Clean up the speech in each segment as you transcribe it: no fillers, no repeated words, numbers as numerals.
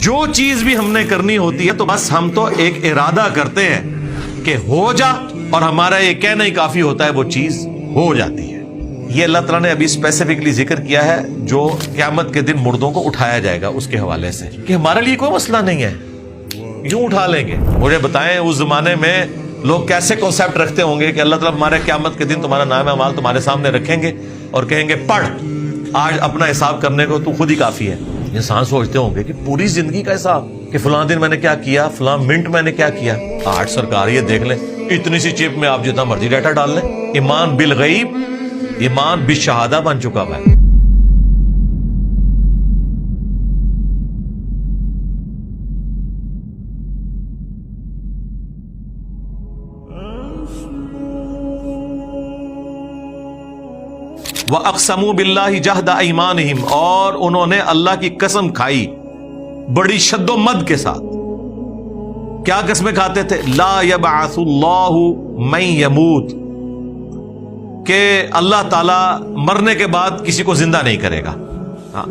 جو چیز بھی ہم نے کرنی ہوتی ہے تو بس ہم تو ایک ارادہ کرتے ہیں کہ ہو جا، اور ہمارا یہ کہنا ہی کافی ہوتا ہے، وہ چیز ہو جاتی ہے۔ یہ اللہ تعالیٰ نے ابھی اسپیسیفکلی ذکر کیا ہے جو قیامت کے دن مردوں کو اٹھایا جائے گا اس کے حوالے سے، کہ ہمارے لیے کوئی مسئلہ نہیں ہے، یوں اٹھا لیں گے۔ مجھے بتائیں اس زمانے میں لوگ کیسے کانسیپٹ رکھتے ہوں گے کہ اللہ تعالیٰ ہمارے قیامت کے دن تمہارا نام اعمال تمہارے سامنے رکھیں گے اور کہیں گے پڑھ، آج اپنا حساب کرنے کو تو خود ہی کافی ہے۔ انسان سوچتے ہوں گے کہ پوری زندگی کا حساب، کہ فلاں دن میں نے کیا کیا، فلاں منٹ میں نے کیا کیا۔ آج سرکار یہ دیکھ لیں، اتنی سی چپ میں آپ جتنا مرضی ڈیٹا ڈال لیں۔ ایمان بالغیب، ایمان بالشہادہ بن چکا ہے۔ وَأَقْسَمُوا بِاللَّهِ جَهْدَ أَيْمَانِهِمْ، اور انہوں نے اللہ کی قسم کھائی بڑی شد و مد کے ساتھ۔ کیا قسمیں کھاتے تھے؟ لا يبعث اللہ من يموت، کہ اللہ تعالی مرنے کے بعد کسی کو زندہ نہیں کرے گا۔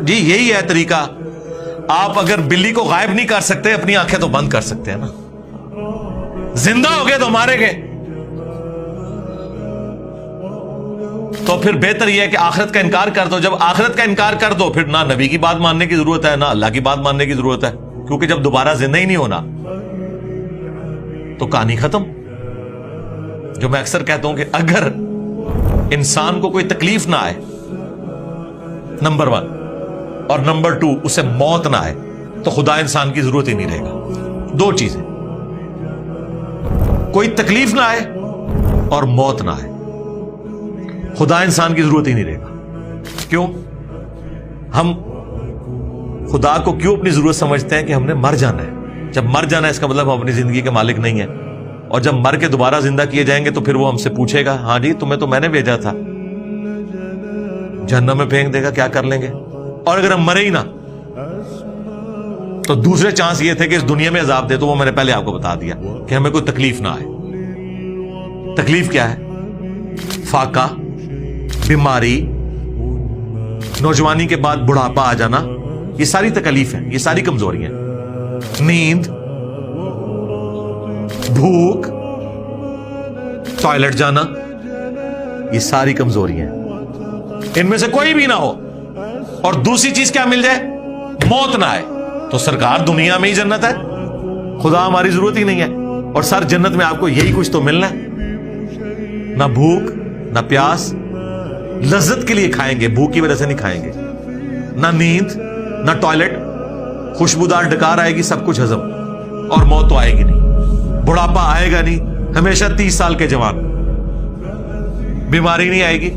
جی یہی ہے طریقہ۔ آپ اگر بلی کو غائب نہیں کر سکتے، اپنی آنکھیں تو بند کر سکتے ہیں نا۔ زندہ ہو گئے تو مارے گئے، تو پھر بہتر یہ ہے کہ آخرت کا انکار کر دو۔ جب آخرت کا انکار کر دو پھر نہ نبی کی بات ماننے کی ضرورت ہے، نہ اللہ کی بات ماننے کی ضرورت ہے، کیونکہ جب دوبارہ زندہ ہی نہیں ہونا تو کہانی ختم۔ جو میں اکثر کہتا ہوں کہ اگر انسان کو کوئی تکلیف نہ آئے، نمبر 1، اور نمبر 2 اسے موت نہ آئے، تو خدا انسان کی ضرورت ہی نہیں رہے گا۔ دو چیزیں، کوئی تکلیف نہ آئے اور موت نہ آئے، خدا انسان کی ضرورت ہی نہیں رہے گا۔ کیوں؟ ہم خدا کو کیوں اپنی ضرورت سمجھتے ہیں کہ ہم نے مر جانا ہے۔ جب مر جانا ہے اس کا مطلب ہم اپنی زندگی کے مالک نہیں ہیں، اور جب مر کے دوبارہ زندہ کیے جائیں گے تو پھر وہ ہم سے پوچھے گا ہاں جی تمہیں تو میں نے بھیجا تھا، جہنم میں پھینک دے گا، کیا کر لیں گے؟ اور اگر ہم مرے ہی نہ تو دوسرے چانس یہ تھے کہ اس دنیا میں عذاب دے، تو وہ میں نے پہلے آپ کو بتا دیا کہ ہمیں کوئی تکلیف نہ آئے۔ تکلیف کیا ہے؟ فاقہ، بیماری، نوجوانی کے بعد بڑھاپا آ جانا، یہ ساری تکلیف ہیں، یہ ساری کمزوری ہیں۔ نیند، بھوک، ٹوائلٹ جانا، یہ ساری کمزوری ہیں۔ ان میں سے کوئی بھی نہ ہو اور دوسری چیز کیا مل جائے؟ موت نہ آئے، تو سرکار دنیا میں ہی جنت ہے، خدا ہماری ضرورت ہی نہیں ہے۔ اور سر جنت میں آپ کو یہی کچھ تو ملنا ہے، نہ بھوک نہ پیاس، لذت کے لیے کھائیں گے، بھوک کی وجہ سے نہیں کھائیں گے، نہ نیند نہ ٹوائلٹ، خوشبودار ڈکار آئے گی، سب کچھ ہضم، اور موت تو آئے گی نہیں، بڑھاپا آئے گا نہیں، ہمیشہ 30 سال کے جوان، بیماری نہیں آئے گی،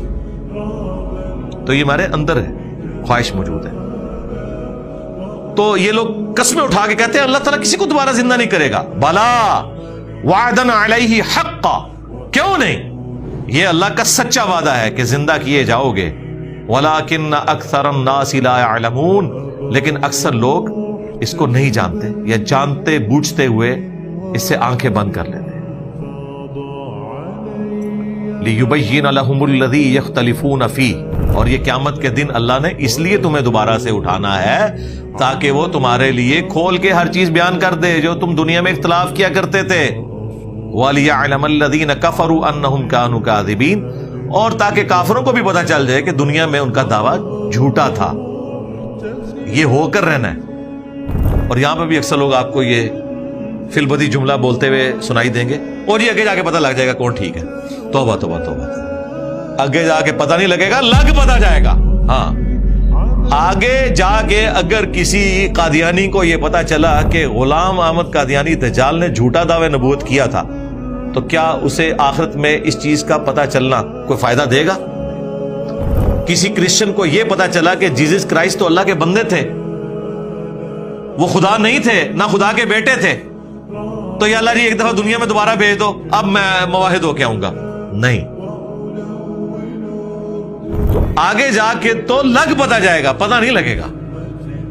تو یہ ہمارے اندر ہے، خواہش موجود ہے۔ تو یہ لوگ قسمیں اٹھا کے کہتے ہیں اللہ تعالیٰ کسی کو دوبارہ زندہ نہیں کرے گا۔ بلا وعدن علیہ حقا، کیوں نہیں؟ یہ اللہ کا سچا وعدہ ہے کہ زندہ کیے جاؤ گے۔ وَلَٰكِنَّ أَكْثَرَ النَّاسِ لَا يَعْلَمُونَ، لیکن اکثر لوگ اس کو نہیں جانتے، یا جانتے بوجھتے ہوئے اس سے آنکھیں بند کر لیتے ہیں۔ لِيُبَيِّنَ لَهُمُ الَّذِي يَخْتَلِفُونَ فِيهِ، اور یہ قیامت کے دن اللہ نے اس لیے تمہیں دوبارہ سے اٹھانا ہے تاکہ وہ تمہارے لیے کھول کے ہر چیز بیان کر دے جو تم دنیا میں اختلاف کیا کرتے تھے۔ وَلِيَعْلَمَ الَّذِينَ كَفَرُوا أَنَّهُمْ كَانُوا كَاذِبِينَ، اور تاکہ کافروں کو بھی پتہ چل جائے کہ دنیا میں ان کا دعویٰ جھوٹا تھا۔ یہ ہو کر رہنا ہے۔ اور یہاں پہ بھی اکثر لوگ آپ کو یہ فی البدی جملہ بولتے ہوئے سنائی دیں گے، اور یہ آگے جا کے پتہ لگ جائے گا کون ٹھیک ہے۔ توبہ توبہ توبہ، آگے جا کے پتہ نہیں لگے گا، لگ پتہ جائے گا۔ ہاں، آگے جا کے اگر کسی قادیانی کو یہ پتا چلا کہ غلام احمد قادیانی دجال نے جھوٹا دعوی نبوت کیا تھا، تو کیا اسے آخرت میں اس چیز کا پتا چلنا کوئی فائدہ دے گا؟ کسی کرسچن کو یہ پتا چلا کہ جیزس کرائسٹ تو اللہ کے بندے تھے، وہ خدا نہیں تھے، نہ خدا کے بیٹے تھے، تو یا اللہ جی ایک دفعہ دنیا میں دوبارہ بھیج دو، اب میں موحد ہو کے آؤں گا؟ نہیں، آگے جا کے تو لگ پتا جائے گا، پتہ نہیں لگے گا۔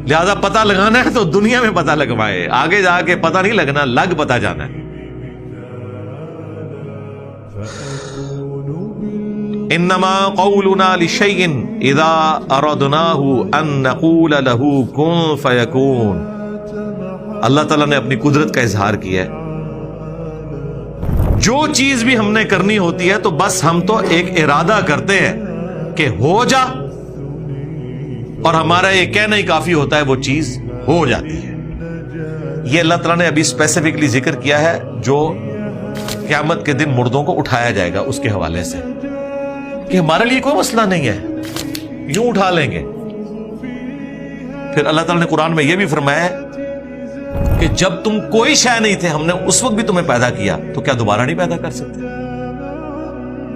لہذا پتہ لگانا ہے تو دنیا میں پتہ لگوائے، آگے جا کے پتہ نہیں لگنا، لگ پتہ جانا ہے۔ انما قولنا لشيء اذا اردناه ان نقول له كن فيكون، اللہ تعالیٰ نے اپنی قدرت کا اظہار کیا ہے. جو چیز بھی ہم نے کرنی ہوتی ہے تو بس ہم تو ایک ارادہ کرتے ہیں کہ ہو جا, اور ہمارا یہ کہنا ہی کافی ہوتا ہے, وہ چیز ہو جاتی ہے. یہ اللہ تعالیٰ نے ابھی اسپیسیفکلی ذکر کیا ہے جو قیامت کے دن مردوں کو اٹھایا جائے گا اس کے حوالے سے, کہ ہمارے لیے کوئی مسئلہ نہیں ہے, یوں اٹھا لیں گے. پھر اللہ تعالیٰ نے قرآن میں یہ بھی فرمایا ہے کہ جب تم کوئی شے نہیں تھے ہم نے اس وقت بھی تمہیں پیدا کیا, تو کیا دوبارہ نہیں پیدا کر سکتے؟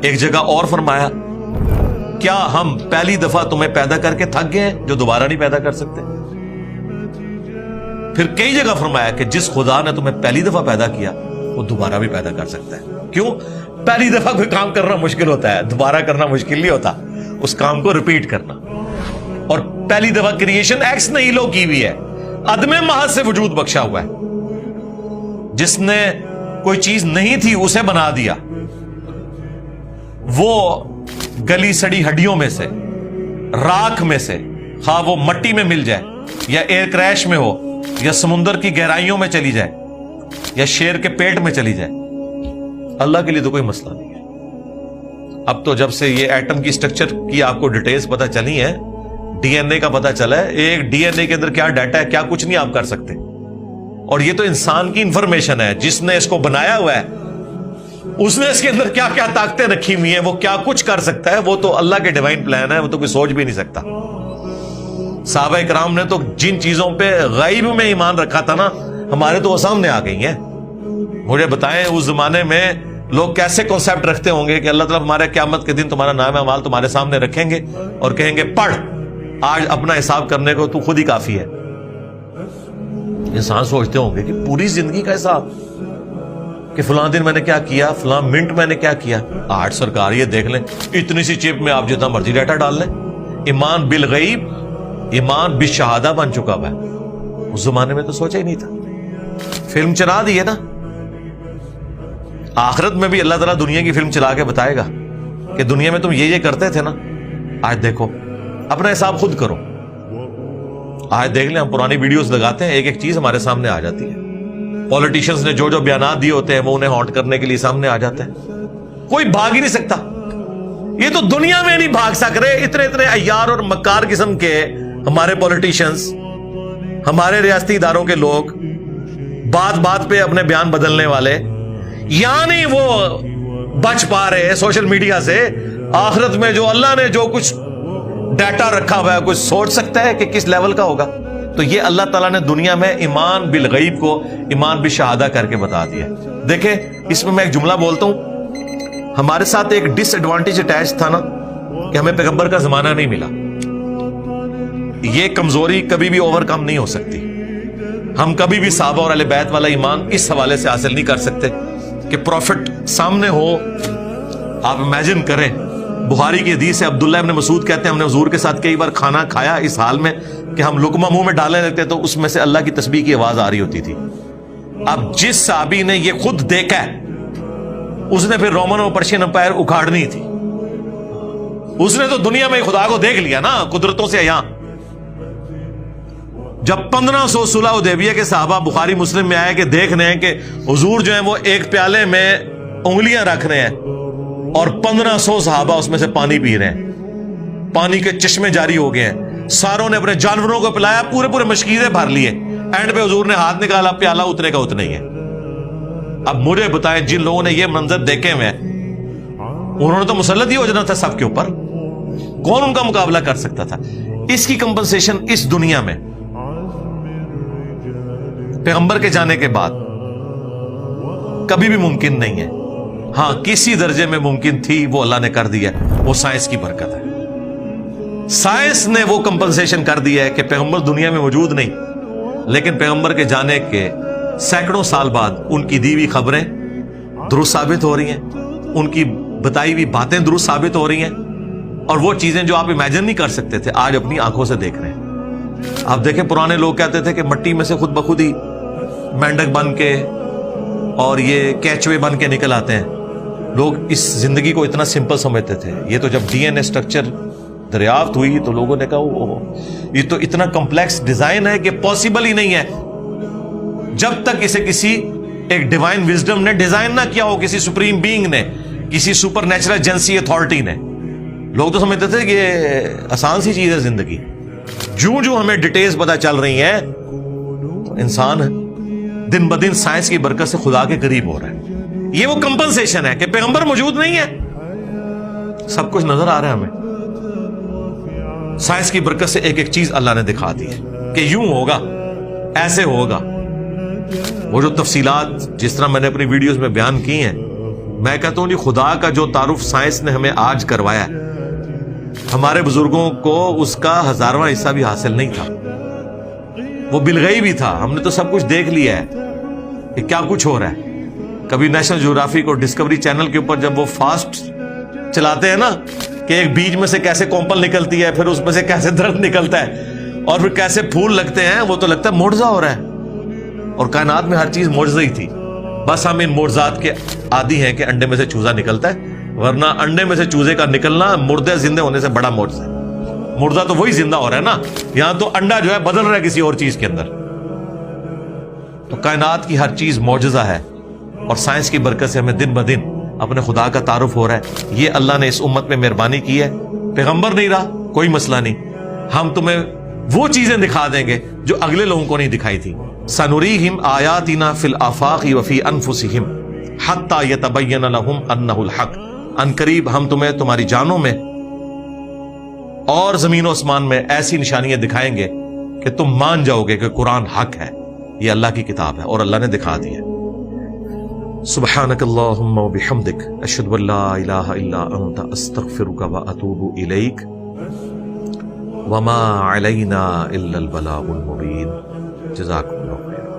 ایک جگہ اور فرمایا کیا ہم پہلی دفعہ تمہیں پیدا کر کے تھک گئے جو دوبارہ نہیں پیدا کر سکتے؟ پھر کئی جگہ فرمایا کہ جس خدا نے تمہیں پہلی دفعہ پیدا کیا وہ دوبارہ بھی پیدا کر سکتا ہے. کیوں؟ پہلی دفعہ کوئی کام کرنا مشکل ہوتا ہے, دوبارہ کرنا مشکل نہیں ہوتا, اس کام کو ریپیٹ کرنا. اور پہلی دفعہ کریشن ایکس نیہیلو کی ہوئی ہے, عدم محض سے وجود بخشا ہوا ہے. جس نے کوئی چیز نہیں تھی اسے بنا دیا, وہ گلی سڑی ہڈیوں میں سے, راکھ میں سے, خواہ وہ مٹی میں مل جائے یا ایئر کریش میں ہو یا سمندر کی گہرائیوں میں چلی جائے یا شیر کے پیٹ میں چلی جائے, اللہ کے لیے تو کوئی مسئلہ نہیں ہے. اب تو جب سے یہ ایٹم کی سٹرکچر کی آپ کو ڈیٹیلز پتہ چلی ہیں, ڈی این اے کا پتہ چلا ہے, ایک ڈی این اے کے اندر کیا ڈیٹا ہے کیا کچھ نہیں آپ کر سکتے. اور یہ تو انسان کی انفارمیشن ہے, جس نے اس کو بنایا ہوا ہے اس نے اس کے اندر کیا کیا طاقتیں رکھی ہوئی ہیں, وہ کیا کچھ کر سکتا ہے, وہ تو اللہ کے ڈیوائن پلان ہے, وہ تو کوئی سوچ بھی نہیں سکتا. صحابہ کرام نے تو جن چیزوں پہ غیب میں ایمان رکھا تھا نا, ہمارے تو وہ سامنے آ گئی ہیں. مجھے بتائیں اس زمانے میں لوگ کیسے کنسپٹ رکھتے ہوں گے کہ اللہ تعالیٰ ہمارے قیامت کے دن تمہارا نام اعمال تمہارے سامنے رکھیں گے اور کہیں گے پڑھ, آج اپنا حساب کرنے کو تو خود ہی کافی ہے. انسان سوچتے ہوں گے کہ پوری زندگی کا حساب, کہ فلاں دن میں نے کیا کیا, فلاں منٹ میں نے کیا کیا. آج سرکار یہ دیکھ لیں, اتنی سی چپ میں آپ جتنا مرضی ڈیٹا ڈال لیں. ایمان بالغیب, ایمان بالشہادہ بن چکا ہوا ہے. اس زمانے میں تو سوچا ہی نہیں تھا. فلم چلا دی ہے نا, آخرت میں بھی اللہ تعالیٰ دنیا کی فلم چلا کے بتائے گا کہ دنیا میں تم یہ کرتے تھے نا, آج دیکھو, اپنا حساب خود کرو. آج دیکھ لیں, ہم پرانی ویڈیوز لگاتے ہیں, ایک ایک چیز ہمارے سامنے آ جاتی ہے. پولیٹیشنز نے جو جو بیانات دیے ہوتے ہیں وہ انہیں ہانٹ کرنے کے لیے سامنے آ جاتے ہیں. کوئی بھاگ ہی نہیں سکتا. یہ تو دنیا میں نہیں بھاگ سک رہے, اتنے اتنے عیار اور مکار قسم کے ہمارے پولیٹیشنز, ہمارے ریاستی اداروں کے لوگ, بات بات پہ اپنے بیان بدلنے والے, یعنی وہ بچ پا رہے ہیں سوشل میڈیا سے. آخرت میں جو اللہ نے جو کچھ ڈیٹا رکھا ہوا ہے, کوئی سوچ سکتا ہے کہ کس لیول کا ہوگا؟ تو یہ اللہ تعالیٰ نے دنیا میں ایمان بالغیب کو ایمان بالشہادہ کر کے بتا دیا. دیکھیں اس میں ایک جملہ بولتا ہوں, ہمارے ساتھ ایک ڈس ایڈوانٹیج اٹیچ تھا نا کہ ہمیں پیغمبر کا زمانہ نہیں ملا. یہ کمزوری کبھی بھی اوور کم نہیں ہو سکتی. ہم کبھی بھی صحابہ اور اہل بیت والا ایمان اس حوالے سے حاصل نہیں کر سکتے کہ پروفٹ سامنے ہو. آپ امیجن کریں, بخاری کی حدیث ہے, عبداللہ ابن مسعود کہتے ہیں ہم نے حضور کے ساتھ کئی بار کھانا کھایا اس حال میں کہ ہم لقمہ منہ میں ڈالنے لگتے تو اس میں سے اللہ کی تسبیح کی آواز آ رہی ہوتی تھی. اب جس صحابی نے یہ خود دیکھا ہے اس نے پھر رومن اور پرشین امپائر اکھاڑنی تھی. اس نے تو دنیا میں خدا کو دیکھ لیا نا قدرتوں سے. یہاں جب 1500 صلح حدیبیہ کے صحابہ بخاری مسلم میں آئے کہ دیکھ رہے ہیں کہ حضور جو ہیں وہ ایک پیالے میں انگلیاں رکھ رہے ہیں اور 1500 صحابہ اس میں سے پانی پی رہے ہیں, پانی کے چشمے جاری ہو گئے ہیں, ساروں نے اپنے جانوروں کو پلایا, پورے پورے مشکیزیں بھر لیے, اینڈ پہ حضور نے ہاتھ نکالا, پیالہ اتنے کا اتنا ہی ہے. اب مجھے بتائیں جن لوگوں نے یہ منظر دیکھے ہوئے انہوں نے تو مسلط ہی ہو جانا تھا سب کے اوپر. کون ان کا مقابلہ کر سکتا تھا؟ اس کی کمپنسیشن اس دنیا میں پیغمبر کے جانے کے بعد کبھی بھی ممکن نہیں ہے. ہاں کسی درجے میں ممکن تھی, وہ اللہ نے کر دیا, وہ سائنس کی برکت ہے. سائنس نے وہ کمپنسیشن کر دیا ہے کہ پیغمبر دنیا میں موجود نہیں, لیکن پیغمبر کے جانے کے سینکڑوں سال بعد ان کی دی ہوئی خبریں درست ثابت ہو رہی ہیں, ان کی بتائی ہوئی باتیں درست ثابت ہو رہی ہیں, اور وہ چیزیں جو آپ امیجن نہیں کر سکتے تھے آج اپنی آنکھوں سے دیکھ رہے ہیں. آپ دیکھیں پرانے لوگ کہتے تھے کہ مٹی میں سے خود بخود ہی مینڈک بن کے اور یہ کیچوے بن کے نکل آتے ہیں. لوگ اس زندگی کو اتنا سمپل سمجھتے تھے. یہ تو جب ڈی این اے اسٹرکچر دریافت ہوئی تو لوگوں نے کہا یہ تو اتنا کمپلیکس ڈیزائن ہے کہ پاسبل ہی نہیں ہے. جب تک اسے کسی ایک ڈیوائن وزڈم نے ڈیزائن نہ کیا ہو, کسی سپریم بینگ نے, کسی سپر نیچرل ایجنسی اتھارٹی نے. لوگ تو سمجھتے تھے کہ یہ آسان سی چیز ہے زندگی. جو ہمیں ڈیٹیلز پتہ چل رہی ہیں, انسان دن بدن سائنس کی برکت سے خدا کے قریب ہو رہا ہے. یہ وہ کمپنسیشن ہے کہ پیغمبر موجود نہیں ہے, سب کچھ نظر آ رہا ہے ہمیں. سائنس کی برکت سے ایک ایک چیز اللہ نے دکھا دی ہے کہ یوں ہوگا, ایسے ہوگا. وہ جو تفصیلات جس طرح میں نے اپنی ویڈیوز میں بیان کی ہیں, میں کہتا ہوں کہ خدا کا جو تعارف سائنس نے ہمیں آج کروایا ہے, ہمارے بزرگوں کو اس کا 1000واں حصہ بھی حاصل نہیں تھا. وہ بالغیب بھی تھا. ہم نے تو سب کچھ دیکھ لیا ہے کہ کیا کچھ ہو رہا ہے. کبھی نیشنل جیوگرافک اور ڈسکوری چینل کے اوپر جب وہ فاسٹ چلاتے ہیں نا کہ ایک بیج میں سے کیسے کومپل نکلتی ہے, پھر اس میں سے کیسے درخت نکلتا ہے, اور پھر کیسے پھول لگتے ہیں, وہ تو لگتا ہے معجزہ ہو رہا ہے. اور کائنات میں ہر چیز معجزہ ہی تھی. بس ہم ان معجزات کے عادی ہیں کہ انڈے میں سے چوزا نکلتا ہے, ورنہ انڈے میں سے چوزے کا نکلنا مردے زندے ہونے سے بڑا معجزہ ہے. مردہ تو وہی زندہ ہو رہا ہے نا, یہاں تو انڈا جو ہے بدل رہا ہے کسی اور چیز کے اندر. تو کائنات کی ہر چیز معجزہ ہے, اور سائنس کی برکت سے ہمیں دن بدن اپنے خدا کا تعارف ہو رہا ہے. یہ اللہ نے اس امت میں مہربانی کی ہے. پیغمبر نہیں رہا, کوئی مسئلہ نہیں, ہم تمہیں وہ چیزیں دکھا دیں گے جو اگلے لوگوں کو نہیں دکھائی تھی. سنریہم آیاتنا فی الآفاق وفی انفسہم حتی یتبین لہم انہ الحق. ان قریب ہم تمہیں تمہاری جانوں میں اور زمین و آسمان میں ایسی نشانیاں دکھائیں گے کہ تم مان جاؤ گے کہ قرآن حق ہے, یہ اللہ کی کتاب ہے, اور اللہ نے دکھا دی ہے. سبحانک اللہم و بحمدک اشہد ان لا الہ الا انت استغفرک و اتوب الیک وما علینا الا البلاغ المبین. جزاکم اللہ خیر.